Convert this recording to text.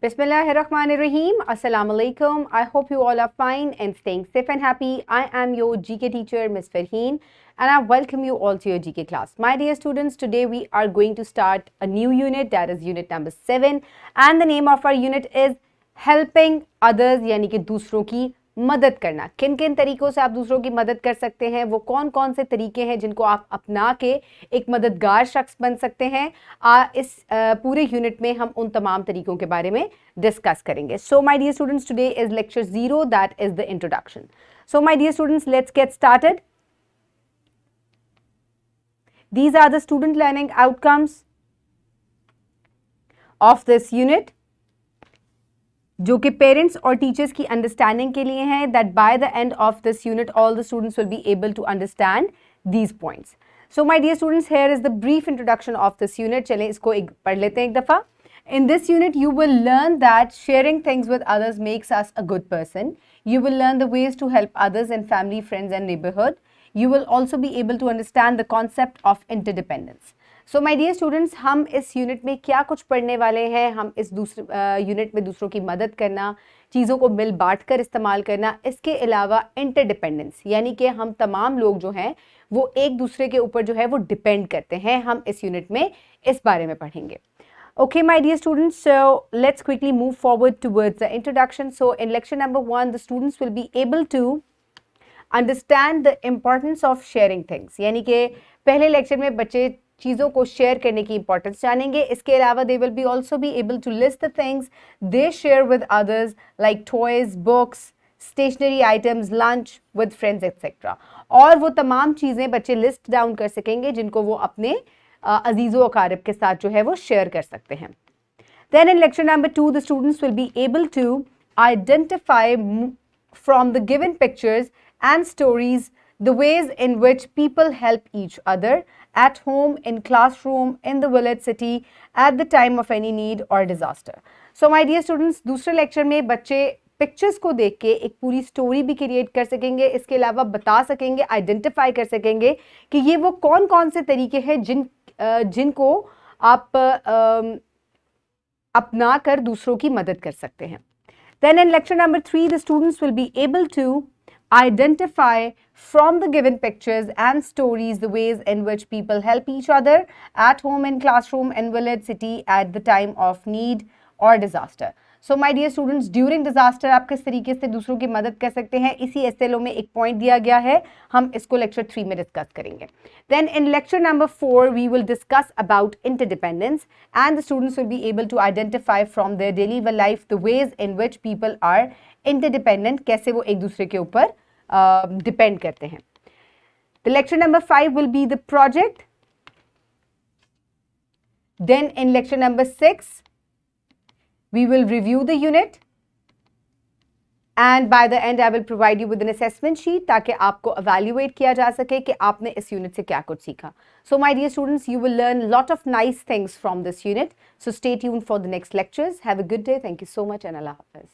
Bismillahirrahmanirrahim. Assalamu alaikum. I hope you all are fine and staying safe and happy. I am your GK teacher, Ms. Farheen, and I welcome you all to your GK class. My dear students, today we are going to start a new unit, that is unit number 7, and the name of our unit is Helping Others, यानी कि दूसरों की मदद करना। किन किन तरीकों से आप दूसरों की मदद कर सकते हैं, वो कौन कौन से तरीके हैं जिनको आप अपना के एक मददगार शख्स बन सकते हैं, इस पूरे यूनिट में हम उन तमाम तरीकों के बारे में डिस्कस करेंगे। So my dear students, today is lecture 0, that is the introduction. So my dear students, let's get started. These are the student learning outcomes of this unit, जो कि पेरेंट्स और टीचर्स की अंडरस्टैंडिंग के लिए हैं, that by the end of this unit all the students will be able to understand these points. So my dear students, here is the brief introduction of this unit. चलें इसको एक पढ़ लेते हैं एक दफ़ा। In this unit, you will learn that sharing things with others makes us a good person. You will learn the ways to help others in family, friends and neighborhood. You will also be able to understand the concept of interdependence. So my dear students, हम इस unit में क्या कुछ पढ़ने वाले हैं, हम इस दूसरे यूनिट में दूसरों की मदद करना, चीज़ों को मिल बांट कर इस्तेमाल करना, इसके अलावा इंटरडिपेंडेंस, यानी कि हम तमाम लोग जो हैं वो एक दूसरे के ऊपर जो है वो डिपेंड करते हैं, हम इस यूनिट में इस बारे में पढ़ेंगे। Okay, my dear students, so let's quickly move forward towards the introduction. So in lecture number 1, the students will be able to understand the importance of sharing things. यानी कि पहले लेक्चर में बच्चे चीज़ों को शेयर करने की इंपॉर्टेंस जानेंगे। इसके अलावा they will be also be able to list the things they share with others like toys, books, stationery items, lunch with friends, etc. और वो तमाम चीज़ें बच्चे लिस्ट डाउन कर सकेंगे जिनको वो अपने अजीज़ो अकारिब के साथ जो है वो शेयर कर सकते हैं। Then in lecture number 2, the students will be able to identify from the given pictures and stories the ways in which people help each other at home, in classroom, in the village, city, at the time of any need or disaster. So my dear students, दूसरे lecture में बच्चे pictures को देख के एक पूरी story भी create कर सकेंगे, इसके अलावा बता सकेंगे, आइडेंटिफाई कर सकेंगे कि ये वो कौन कौन से तरीके हैं जिनको आप अपना कर दूसरों की मदद कर सकते हैं। Then in lecture number 3, the students will be able to identify from the given pictures and stories the ways in which people help each other at home, in classroom, in village, city, at the time of need or disaster. So my dear students, during disaster आप किस तरीके से दूसरों की मदद कर सकते हैं, इसी SLO में एक पॉइंट दिया गया है, हम इसको लेक्चर 3 में डिस्कस करेंगे। Then in lecture number 4, we will discuss about interdependence and the students will be able to identify from their daily life the ways in which people are interdependent, कैसे वो एक दूसरे के ऊपर डिपेंड करते हैं। The lecture number 5 will be the project. Then in lecture number 6, we will review the unit and by the end I will provide you with an assessment sheet ताकि आपको evaluate किया जा सके कि आपने इस unit से क्या कुछ सीखा। So my dear students, you will learn a lot of nice things from this unit. So stay tuned for the next lectures. Have a good day. Thank you so much and Allah Hafiz.